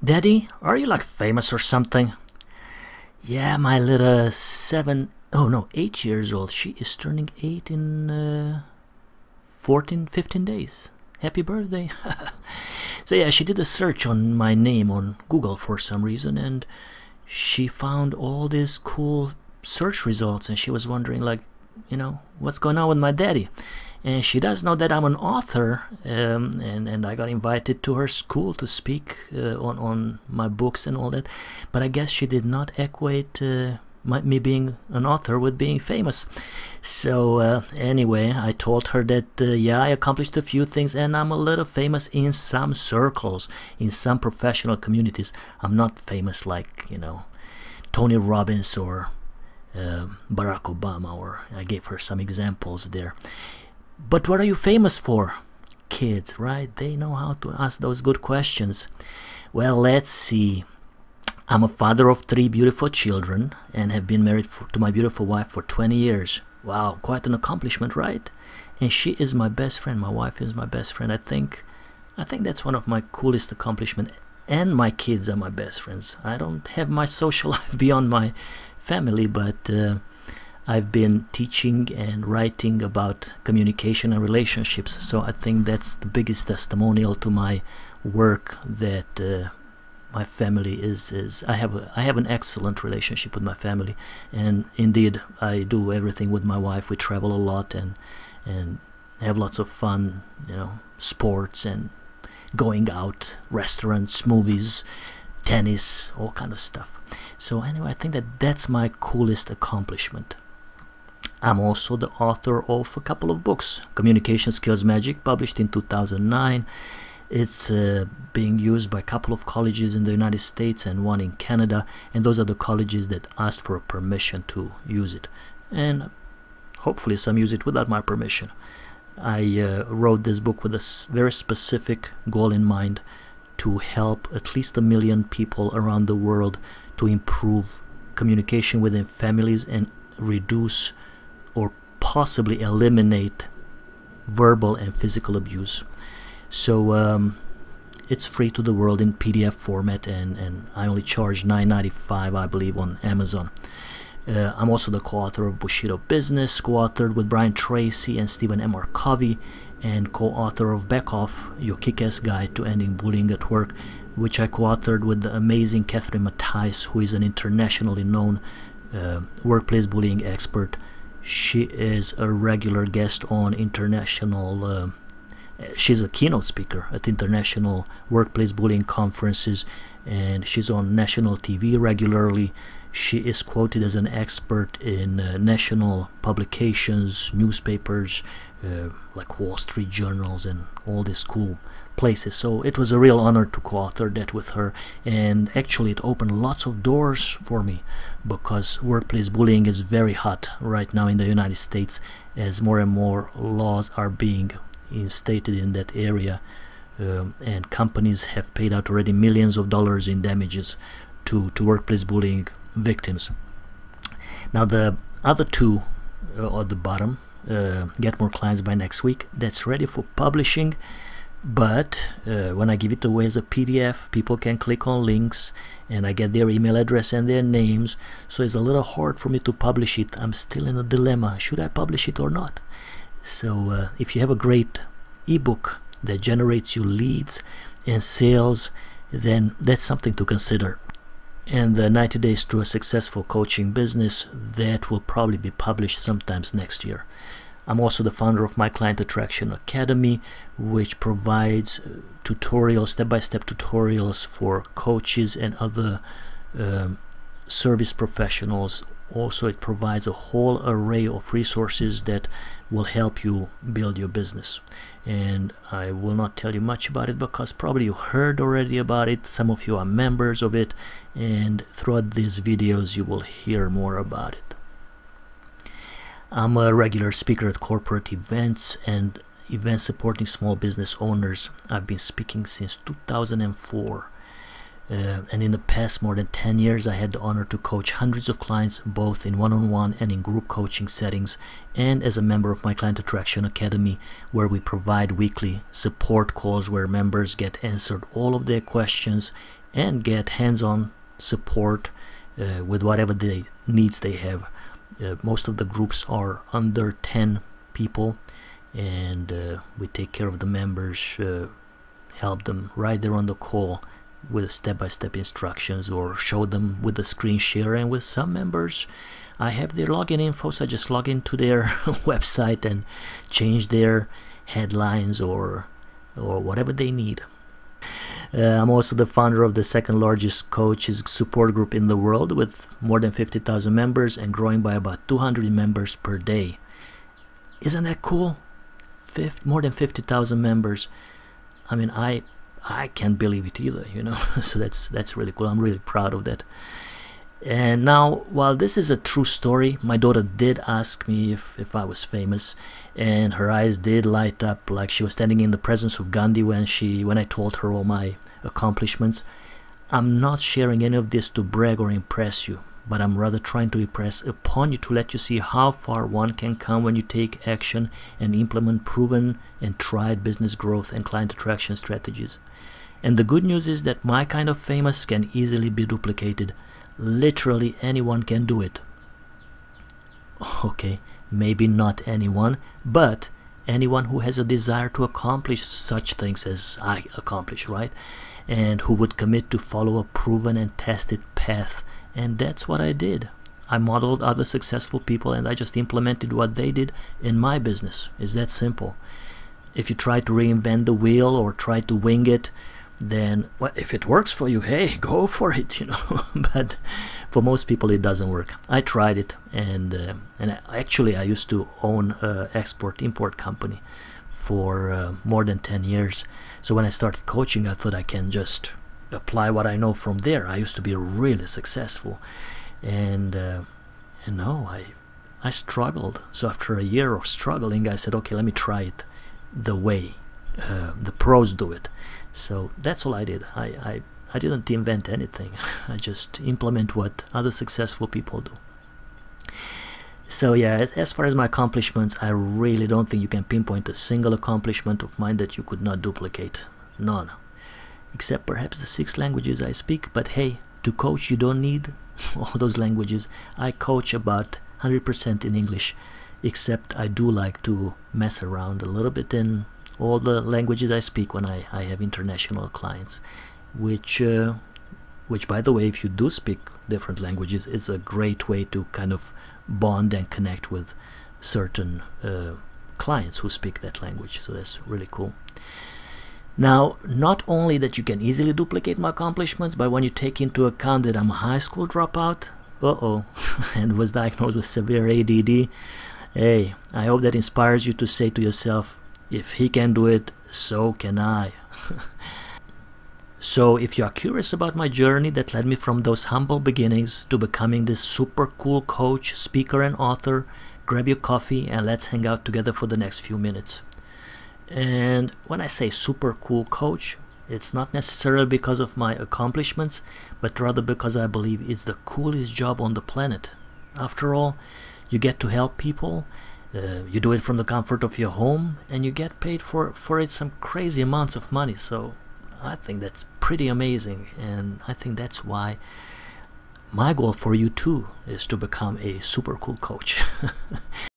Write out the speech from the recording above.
Daddy, are you like famous or something? Yeah, my little 8 years old. She is turning 8 in 14, 15 days. Happy birthday. So yeah, she did a search on my name on Google for some reason, and she found all these cool search results, and she was wondering, like, what's going on with my daddy. And she does know that I'm an author, and I got invited to her school to speak on my books and all that. But I guess she did not equate me being an author with being famous. So anyway, I told her that yeah, I accomplished a few things, and I'm a little famous in some circles, in some professional communities. I'm not famous like, Tony Robbins or Barack Obama, or I gave her some examples there. But what are you famous for? Kids, right? They know how to ask those good questions. Well, let's see. I'm a father of 3 beautiful children and have been married to my beautiful wife for 20 years. Wow, quite an accomplishment, right? And she is my best friend. My wife is my best friend. I think that's one of my coolest accomplishments. And my kids are my best friends. I don't have my social life beyond my family, but I've been teaching and writing about communication and relationships, so I think that's the biggest testimonial to my work, that my family is I have an excellent relationship with my family, and indeed I do everything with my wife. We travel a lot and have lots of fun, sports and going out, restaurants, movies, tennis, all kind of stuff. So anyway, I think that's my coolest accomplishment. I'm also the author of a couple of books. Communication Skills Magic, published in 2009. It's being used by a couple of colleges in the United States and one in Canada, and those are the colleges that asked for permission to use it. And hopefully some use it without my permission. I wrote this book with a very specific goal in mind, to help at least 1 million people around the world to improve communication within families and reduce or possibly eliminate verbal and physical abuse. So it's free to the world in PDF format, and I only charge $9.95, I believe, on Amazon. I'm also the co-author of Bushido Business, co-authored with Brian Tracy and Stephen M. R. Covey, and co-author of Back Off, Your Kick-Ass Guide to Ending Bullying at Work, which I co-authored with the amazing Catherine Matthijs, who is an internationally known workplace bullying expert. She is a regular guest on international, she's a keynote speaker at international workplace bullying conferences, and she's on national TV regularly. She is quoted as an expert in national publications, newspapers, like Wall Street journals and all these cool places. So it was a real honor to co-author that with her, and actually it opened lots of doors for me, because workplace bullying is very hot right now in the United States, as more and more laws are being instated in that area, and companies have paid out already millions of dollars in damages to workplace bullying victims. Now the other two at the bottom, Get More Clients by Next Week, that's ready for publishing, but when I give it away as a PDF, people can click on links and I get their email address and their names, so it's a little hard for me to publish it. I'm still in a dilemma, should I publish it or not? So if you have a great ebook that generates you leads and sales, then that's something to consider. And the 90 Days to a Successful Coaching Business, that will probably be published sometimes next year. I'm also the founder of My Client Attraction Academy, which provides tutorials, step-by-step tutorials for coaches and other service professionals. Also, it provides a whole array of resources that will help you build your business. And I will not tell you much about it, because probably you heard already about it. Some of you are members of it, and throughout these videos you will hear more about it. I'm a regular speaker at corporate events and events supporting small business owners. I've been speaking since 2004. And in the past more than 10 years, I had the honor to coach hundreds of clients, both in one-on-one and in group coaching settings, and as a member of My Client Attraction Academy, where we provide weekly support calls where members get answered all of their questions and get hands-on support with whatever needs they have. Most of the groups are under 10 people, and we take care of the members, help them right there on the call with step-by-step instructions, or show them with the screen share. And with some members, I have their login info, so I just log into their website and change their headlines or whatever they need. I'm also the founder of the second largest coaches support group in the world, with more than 50,000 members and growing by about 200 members per day. Isn't that cool? More than 50,000 members. I mean, I can't believe it either, you know. So that's really cool. I'm really proud of that. And now, while this is a true story, my daughter did ask me if I was famous, and her eyes did light up like she was standing in the presence of Gandhi when I told her all my accomplishments. I'm not sharing any of this to brag or impress you, but I'm rather trying to impress upon you to let you see how far one can come when you take action and implement proven and tried business growth and client attraction strategies. And the good news is that my kind of famous can easily be duplicated. Literally anyone can do it. Okay, maybe not anyone, but anyone who has a desire to accomplish such things as I accomplish, right? And who would commit to follow a proven and tested path. And that's what I did. I modeled other successful people, and I just implemented what they did in my business. It's that simple. If you try to reinvent the wheel or try to wing it, then if it works for you, hey, go for it, you know. But for most people it doesn't work. I tried it, and actually I used to own an export-import company for more than 10 years. So when I started coaching, I thought I can just apply what I know from there. I used to be really successful, and no, I struggled. So after a year of struggling, I said, okay, let me try it the way the pros do it. So that's all I did. I didn't invent anything. I just implement what other successful people do. So yeah, as far as my accomplishments, I really don't think you can pinpoint a single accomplishment of mine that you could not duplicate. None. Except perhaps the 6 languages I speak. But hey, to coach you don't need all those languages. I coach about 100% in English, except I do like to mess around a little bit in all the languages I speak when I have international clients, which by the way, if you do speak different languages, is a great way to kind of bond and connect with certain clients who speak that language. So that's really cool. Now, not only that you can easily duplicate my accomplishments, but when you take into account that I'm a high school dropout, and was diagnosed with severe ADD, hey, I hope that inspires you to say to yourself, if he can do it, so can I. So if you are curious about my journey that led me from those humble beginnings to becoming this super cool coach, speaker, and author, grab your coffee and let's hang out together for the next few minutes. And when I say super cool coach, it's not necessarily because of my accomplishments, but rather because I believe it's the coolest job on the planet. After all, you get to help people. You do it from the comfort of your home, and you get paid for it some crazy amounts of money. So I think that's pretty amazing, and I think that's why my goal for you too is to become a super cool coach.